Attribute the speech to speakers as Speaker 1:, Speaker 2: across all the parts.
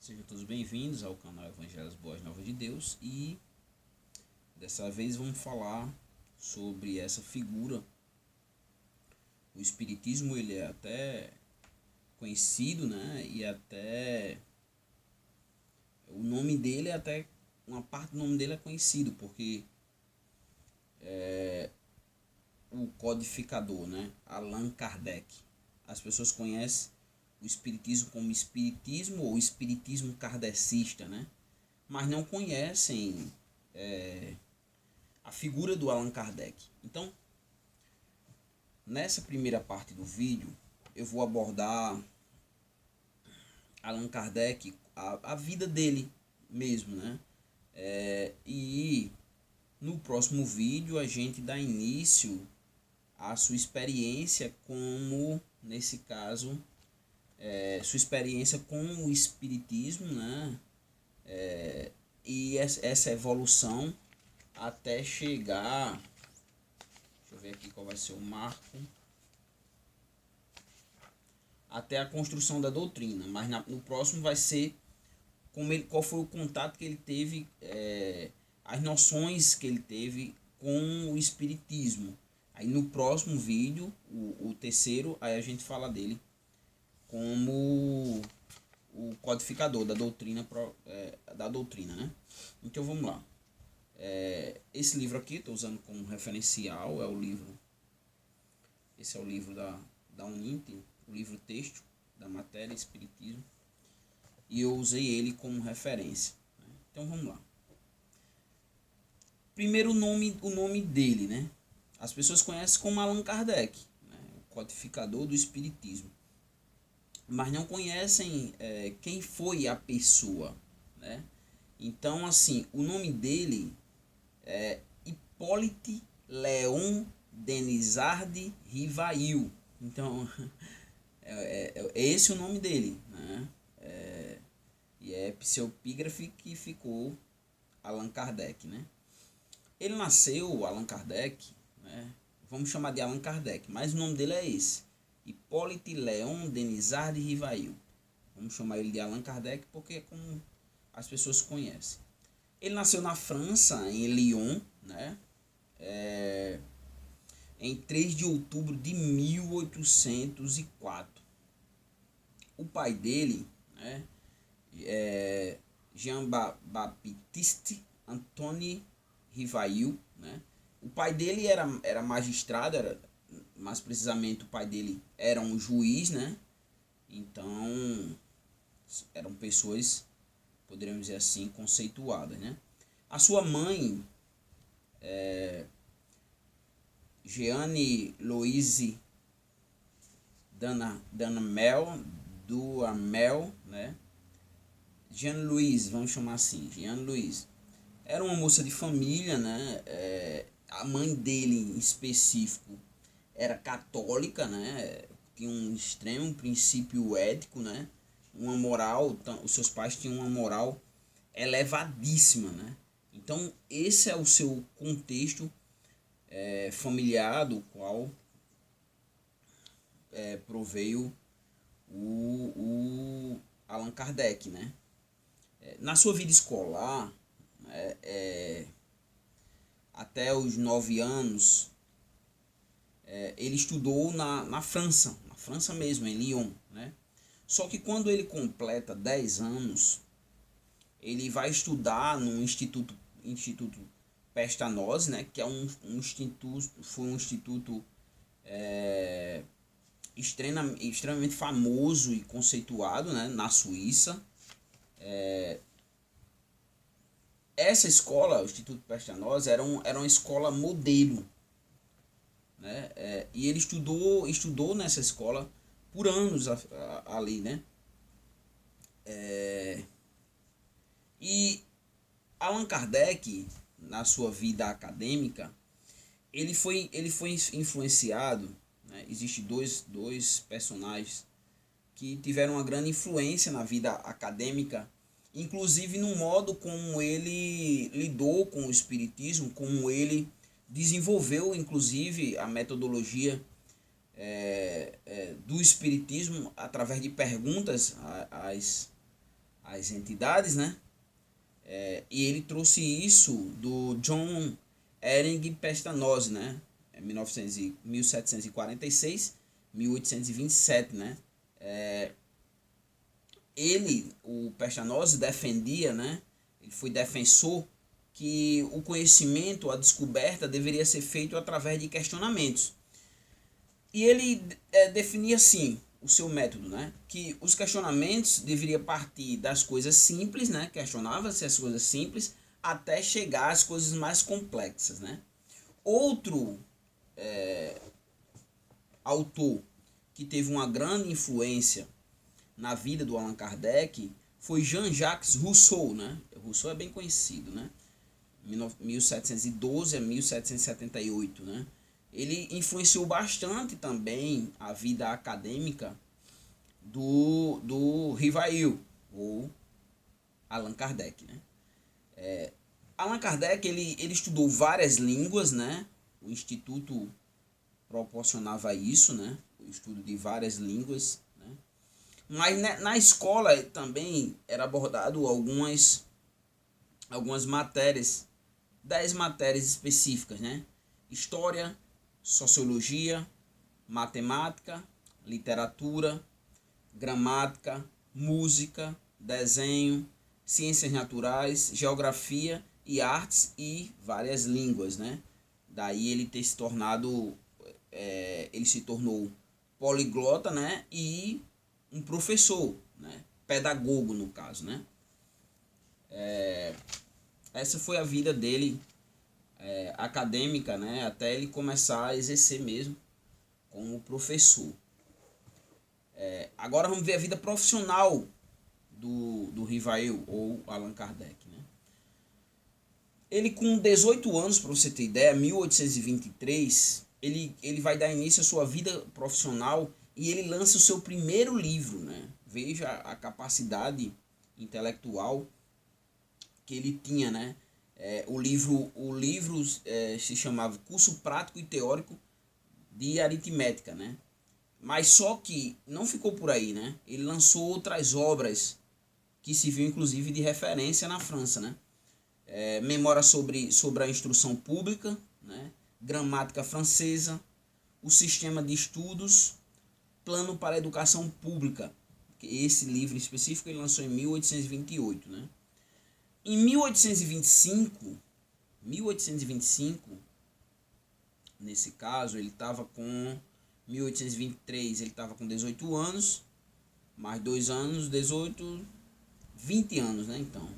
Speaker 1: Sejam todos bem-vindos ao canal Evangelhos Boas Novas de Deus e dessa vez vamos falar sobre essa figura. O Espiritismo ele é até conhecido, né? E até o nome dele é até uma parte do nome dele é conhecido porque o codificador, né? Allan Kardec. As pessoas conhecem o espiritismo como espiritismo ou espiritismo kardecista, né? Mas não conhecem a figura do Allan Kardec. Então, nessa primeira parte do vídeo, eu vou abordar Allan Kardec, a vida dele mesmo, né? E no próximo vídeo a gente dá início à sua experiência como, nesse caso, sua experiência com o espiritismo, né? E essa evolução até chegar, deixa eu ver aqui qual vai ser o marco, até a construção da doutrina, mas no próximo vai ser qual foi o contato que ele teve, as noções que ele teve com o espiritismo. Aí no próximo vídeo, o terceiro, aí a gente fala dele como o codificador da doutrina, né? Então vamos lá. Esse livro aqui, estou usando como referencial, esse é o livro da Uninter, o livro texto da matéria Espiritismo, e eu usei ele como referência, né? Então vamos lá. Primeiro o nome dele, né? As pessoas conhecem como Allan Kardec, né? O codificador do Espiritismo, mas não conhecem quem foi a pessoa, né? Então, assim, o nome dele é Hippolyte Léon Denisard Rivail. Então, é esse o nome dele, né? E é pseudopígrafe que ficou Allan Kardec, né? Ele nasceu, Allan Kardec, né? Vamos chamar de Allan Kardec, mas o nome dele é esse, Hippolyte Léon Denisard Rivail. Vamos chamar ele de Allan Kardec porque é como as pessoas conhecem. Ele nasceu na França, em Lyon, né? Em 3 de outubro de 1804. O pai dele, né, Jean-Baptiste Antoine Rivail, né? O pai dele era magistrado, mais precisamente o pai dele era um juiz, né? Então eram pessoas, poderíamos dizer assim, conceituadas, né? A sua mãe, Jeanne Louise Duhamel, né? Jeanne Louise, vamos chamar assim, Jeanne Louise. Era uma moça de família, né? A mãe dele, em específico, era católica, né? Tinha um extremo princípio ético, né? Uma moral, os seus pais tinham uma moral elevadíssima, né? Então, esse é o seu contexto familiar, do qual proveio o Allan Kardec, né? Na sua vida escolar, até os 9 anos, ele estudou na França mesmo, em Lyon, né? Só que quando ele completa 10 anos, ele vai estudar no Instituto Pestanose, né? Que é foi um instituto extremamente famoso e conceituado, né? Na Suíça. Essa escola, o Instituto Pestanose, era uma escola modelo, né? E ele estudou nessa escola por anos ali, né? E Allan Kardec, na sua vida acadêmica, ele foi influenciado, né? Existem dois personagens que tiveram uma grande influência na vida acadêmica, inclusive no modo como ele lidou com o espiritismo, como ele desenvolveu inclusive a metodologia do espiritismo através de perguntas as entidades, né? E ele trouxe isso do John Ehring Pestanosi, né? 1746, 1827, né? O Pestanosi defendia, né? Ele foi defensor que o conhecimento, a descoberta deveria ser feito através de questionamentos. E ele definia assim o seu método, né? Que os questionamentos deveriam partir das coisas simples, né? Questionava-se as coisas simples até chegar às coisas mais complexas, né? Outro autor que teve uma grande influência na vida do Allan Kardec foi Jean-Jacques Rousseau, né? Rousseau é bem conhecido, né? 1712 a 1778, né? Ele influenciou bastante também a vida acadêmica do Rivail, ou Allan Kardec, né? Allan Kardec ele estudou várias línguas, né? O Instituto proporcionava isso, né? O estudo de várias línguas, né? Mas na escola também era abordado algumas matérias, 10 matérias específicas, né? História, sociologia, matemática, literatura, gramática, música, desenho, ciências naturais, geografia e artes e várias línguas, né? Daí ele ter se tornado, ele se tornou poliglota, né? E um professor, né? Pedagogo no caso, né? Essa foi a vida dele acadêmica, né? Até ele começar a exercer mesmo como professor. Agora vamos ver a vida profissional do Rivail, ou Allan Kardec, né? Ele com 18 anos, para você ter ideia, 1823, ele vai dar início à sua vida profissional e ele lança o seu primeiro livro, né? Veja a capacidade intelectual que ele tinha, né? O livro se chamava Curso Prático e Teórico de Aritmética, né? Mas só que não ficou por aí, né? Ele lançou outras obras que serviu inclusive de referência na França, né? Memória sobre a instrução pública, né? Gramática francesa, o sistema de estudos, plano para a educação pública. Esse livro específico ele lançou em 1828, né? Em 1825, nesse caso, ele estava com 1823, ele estava com 18 anos, mais 2 anos, 18, 20 anos, né? Então,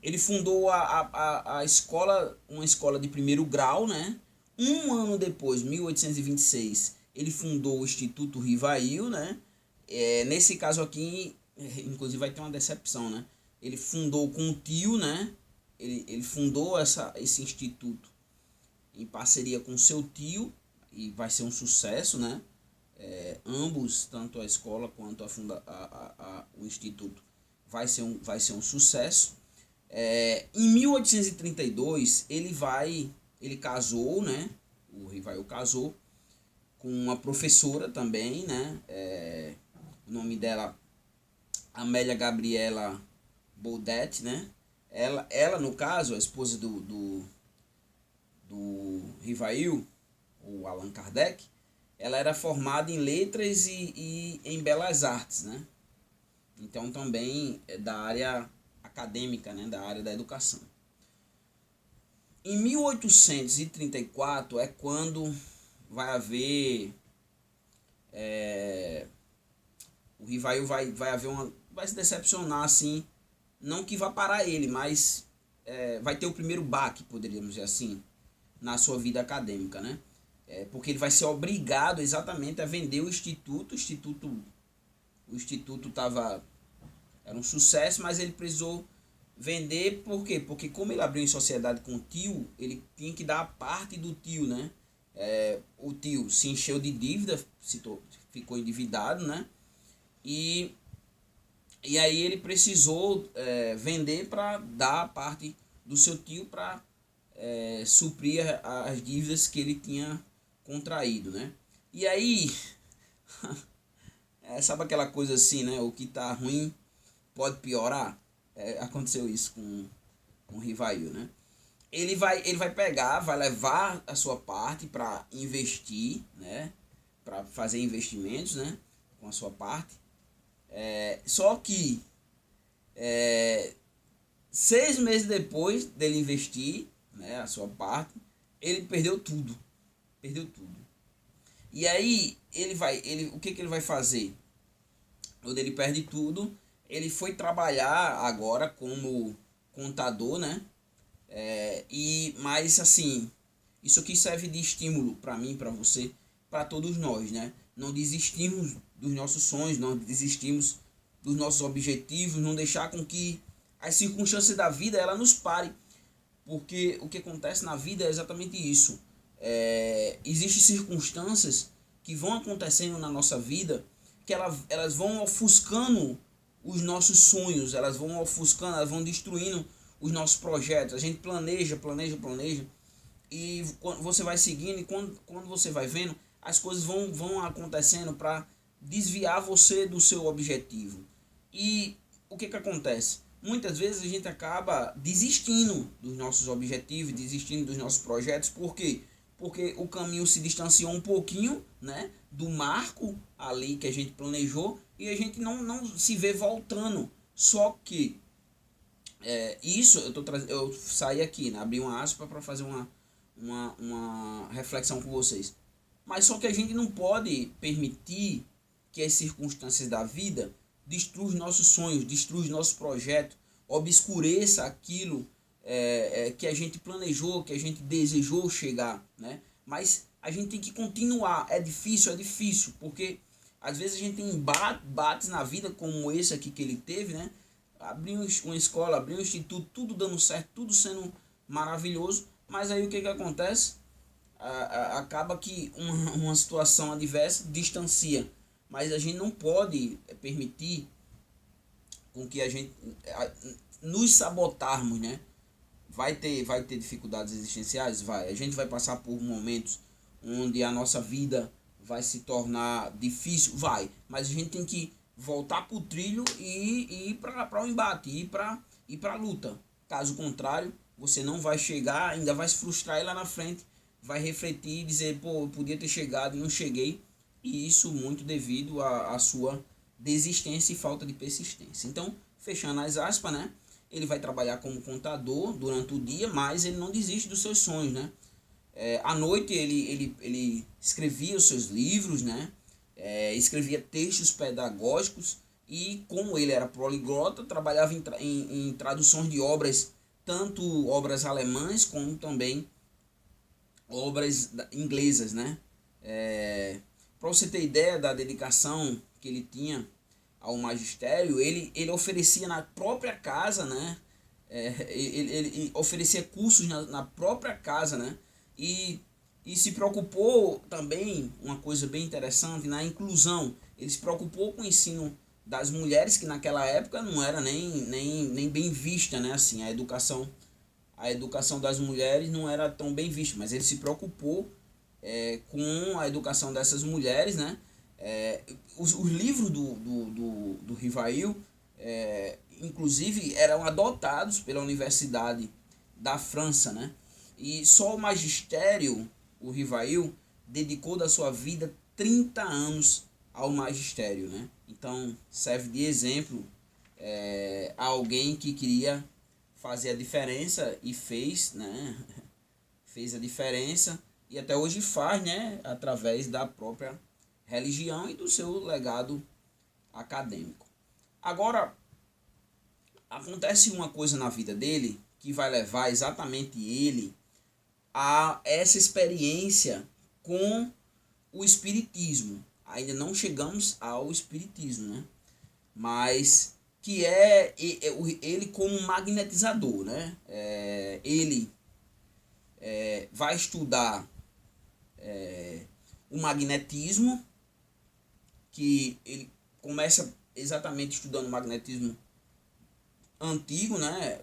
Speaker 1: ele fundou a escola, uma escola de primeiro grau, né? Um ano depois, 1826, ele fundou o Instituto Rivail, né? Nesse caso aqui, inclusive vai ter uma decepção, né? Ele fundou com o tio, né? Ele fundou esse instituto em parceria com seu tio e vai ser um sucesso, né? Ambos, tanto a escola quanto o instituto, vai ser um sucesso. Em 1832 ele casou, né? O Rivail casou com uma professora também, né? O nome dela Amélia Gabriela Baudet, né? Ela no caso, a esposa do Rivail, ou Allan Kardec, ela era formada em letras e em belas artes, né? Então também é da área acadêmica, né? Da área da educação. Em 1834 é quando vai haver o Rivail vai se decepcionar, assim, não que vá parar ele, mas vai ter o primeiro baque, poderíamos dizer assim, na sua vida acadêmica, né? Porque ele vai ser obrigado exatamente a vender o instituto. O instituto era um sucesso, mas ele precisou vender. Por quê? Porque como ele abriu em sociedade com o tio, ele tinha que dar a parte do tio, né? O tio se encheu de dívida, ficou endividado, né? E aí ele precisou vender para dar a parte do seu tio para suprir as dívidas que ele tinha contraído, né? E aí, sabe aquela coisa assim, né? O que tá ruim pode piorar. Aconteceu isso com o Rivail, né? Ele vai pegar, vai levar a sua parte para investir, né? Para fazer investimentos, né? Com a sua parte. Só que 6 meses depois dele investir, né, a sua parte, ele perdeu tudo. Perdeu tudo. E aí o que ele vai fazer? Quando ele perde tudo, ele foi trabalhar agora como contador, né? Mas assim, isso aqui serve de estímulo para mim, para você, para todos nós, né? Não desistimos dos nossos sonhos, não desistimos dos nossos objetivos, não deixar com que as circunstâncias da vida ela nos pare, porque o que acontece na vida é exatamente isso. Existem circunstâncias que vão acontecendo na nossa vida que elas vão ofuscando os nossos sonhos, elas vão ofuscando, elas vão destruindo os nossos projetos. A gente planeja e quando você vai seguindo e quando você vai vendo, as coisas vão acontecendo para desviar você do seu objetivo. E o que acontece? Muitas vezes a gente acaba desistindo dos nossos objetivos, desistindo dos nossos projetos. Por quê? Porque o caminho se distanciou um pouquinho, né, do marco ali que a gente planejou e a gente não se vê voltando. Só que isso eu saí aqui, né, abri uma aspa para fazer uma reflexão com vocês. Mas só que a gente não pode permitir que as circunstâncias da vida destruam os nossos sonhos, destruam os nossos projetos, obscureça aquilo que a gente planejou, que a gente desejou chegar, né? Mas a gente tem que continuar. É difícil, porque às vezes a gente tem embates na vida, como esse aqui que ele teve, né? Abrir uma escola, abrir um instituto, tudo dando certo, tudo sendo maravilhoso, mas aí o que acontece? Acaba que uma situação adversa distancia, mas a gente não pode permitir com que a gente nos sabotarmos, né? Vai ter dificuldades existenciais? Vai. A gente vai passar por momentos onde a nossa vida vai se tornar difícil? Vai. Mas a gente tem que voltar para o trilho e ir para o embate, ir para a luta. Caso contrário, você não vai chegar, ainda vai se frustrar e lá na frente vai refletir e dizer, pô, eu podia ter chegado e não cheguei. E isso muito devido à sua desistência e falta de persistência. Então, fechando as aspas, né? Ele vai trabalhar como contador durante o dia, mas ele não desiste dos seus sonhos, né? À noite ele escrevia os seus livros, né? Escrevia textos pedagógicos e, como ele era poliglota, trabalhava em traduções de obras, tanto obras alemãs como também obras inglesas, né? Para você ter ideia da dedicação que ele tinha ao magistério, ele oferecia na própria casa, né? Ele oferecia cursos na própria casa, né? E se preocupou também, uma coisa bem interessante, na inclusão. Ele se preocupou com o ensino das mulheres, que naquela época não era nem bem vista, né? Assim, a educação das mulheres não era tão bem vista, mas ele se preocupou com a educação dessas mulheres, né? Os livros do Rivail, inclusive, eram adotados pela Universidade da França, né? E só o magistério, o Rivail, dedicou da sua vida 30 anos ao magistério, né? Então, serve de exemplo a alguém que queria fazer a diferença e fez, né? Fez a diferença e até hoje faz, né? Através da própria religião e do seu legado acadêmico. Agora, acontece uma coisa na vida dele que vai levar exatamente ele a essa experiência com o espiritismo. Ainda não chegamos ao espiritismo, né? Mas que é ele como magnetizador, né? Ele vai estudar o magnetismo, que ele começa exatamente estudando o magnetismo antigo, né?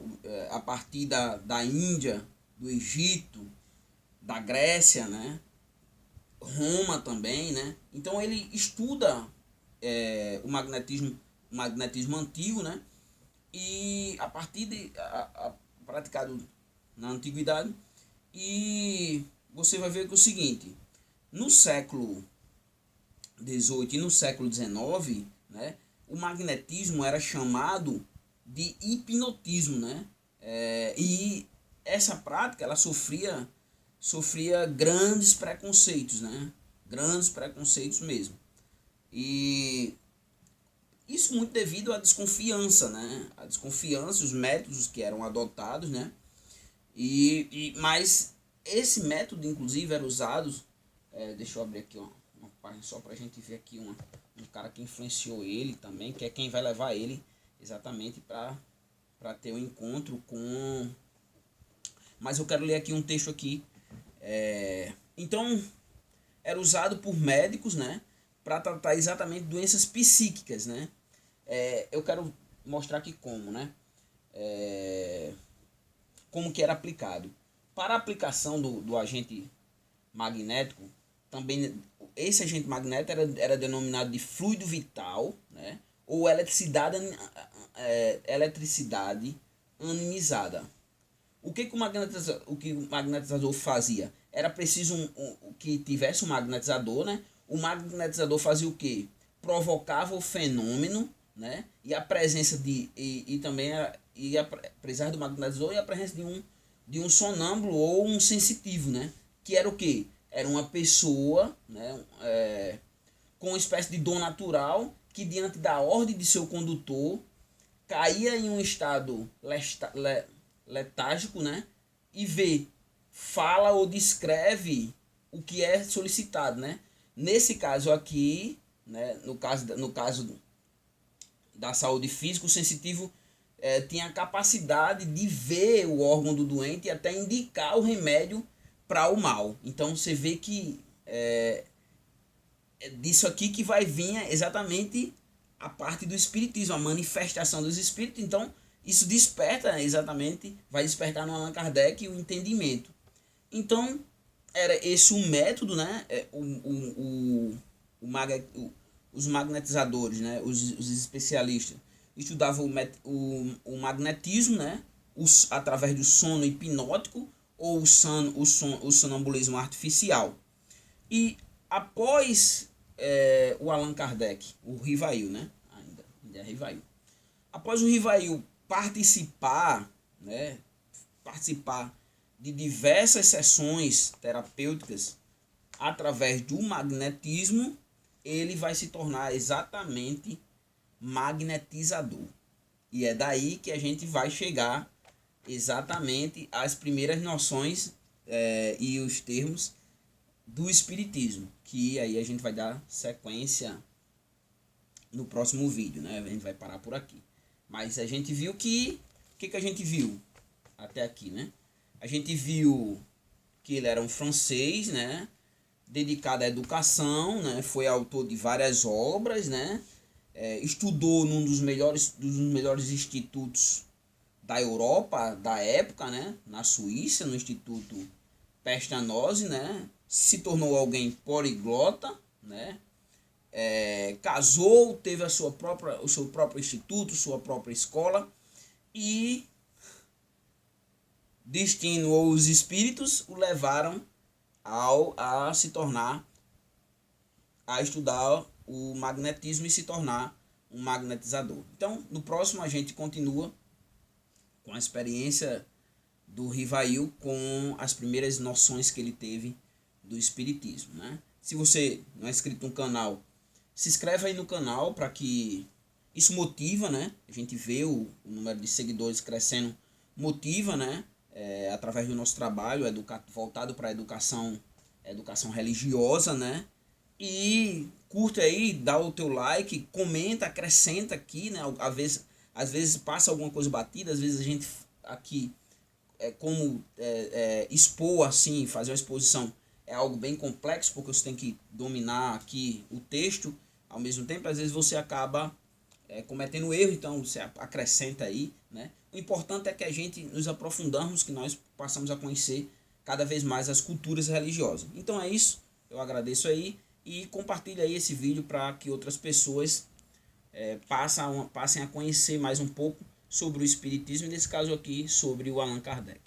Speaker 1: A partir da Índia, do Egito, da Grécia, né? Roma também, né? Então ele estuda o magnetismo antigo, né? e a partir de praticado na antiguidade, e você vai ver que é o seguinte, no século XVIII e no século XIX, né, o magnetismo era chamado de hipnotismo, né? E essa prática ela sofria grandes preconceitos, né? Grandes preconceitos mesmo. E isso muito devido à desconfiança, né? A desconfiança, os métodos que eram adotados, né? Mas esse método, inclusive, era usado. Deixa eu abrir aqui uma página só para a gente ver aqui um cara que influenciou ele também, que é quem vai levar ele exatamente para ter um encontro com. Mas eu quero ler aqui um texto aqui. Então, era usado por médicos, né? Para tratar exatamente doenças psíquicas, né? Eu quero mostrar aqui como, né? Como que era aplicado. Para a aplicação do agente magnético, também esse agente magnético era denominado de fluido vital, né? Ou eletricidade animizada. O que o magnetizador fazia? Era preciso que tivesse um magnetizador, né? O magnetizador fazia o quê? Provocava o fenômeno, né? E a presença apesar do magnetizador e a presença de um sonâmbulo ou um sensitivo, né? Que era o quê? Era uma pessoa, né? Com uma espécie de dom natural que diante da ordem de seu condutor caía em um estado letárgico, né? E fala ou descreve o que é solicitado, né? Nesse caso aqui, né? No caso da saúde física, o sensitivo tinha a capacidade de ver o órgão do doente e até indicar o remédio para o mal. Então você vê que é disso aqui que vai vir exatamente a parte do espiritismo, a manifestação dos espíritos. Então isso vai despertar no Allan Kardec o entendimento. Então era esse o método, né? Os magnetizadores, né? Os especialistas estudavam o magnetismo, né? Através do sono hipnótico ou o sonambulismo artificial. E após o Allan Kardec, o Rivail, né? Ainda é Rivail. Após o Rivail participar de diversas sessões terapêuticas através do magnetismo, ele vai se tornar exatamente magnetizador. E é daí que a gente vai chegar exatamente às primeiras noções e os termos do espiritismo, que aí a gente vai dar sequência no próximo vídeo, né? A gente vai parar por aqui. Mas a gente viu que... O que a gente viu até aqui, né? A gente viu que ele era um francês, né? Dedicado à educação, né? Foi autor de várias obras, né? Estudou num dos melhores institutos da Europa, da época, né? Na Suíça, no Instituto Pestanose, né? Se tornou alguém poliglota, né? Casou, teve o seu próprio instituto, sua própria escola, e destino ou os espíritos o levaram a estudar o magnetismo e se tornar um magnetizador. Então, no próximo a gente continua com a experiência do Rivail, com as primeiras noções que ele teve do espiritismo, né? Se você não é inscrito no canal, se inscreve aí no canal, para que isso motiva, né? A gente vê o número de seguidores crescendo, motiva, né? Através do nosso trabalho voltado para a educação religiosa, né? E curta aí, dá o teu like, comenta, acrescenta aqui, né? Às vezes passa alguma coisa batida, às vezes a gente aqui expor assim, fazer uma exposição é algo bem complexo, porque você tem que dominar aqui o texto ao mesmo tempo. Às vezes você acaba cometendo erro, então você acrescenta aí, né? O importante é que a gente nos aprofundamos, que nós passamos a conhecer cada vez mais as culturas religiosas. Então é isso, eu agradeço aí e compartilha aí esse vídeo para que outras pessoas passem a conhecer mais um pouco sobre o espiritismo, nesse caso aqui, sobre o Allan Kardec.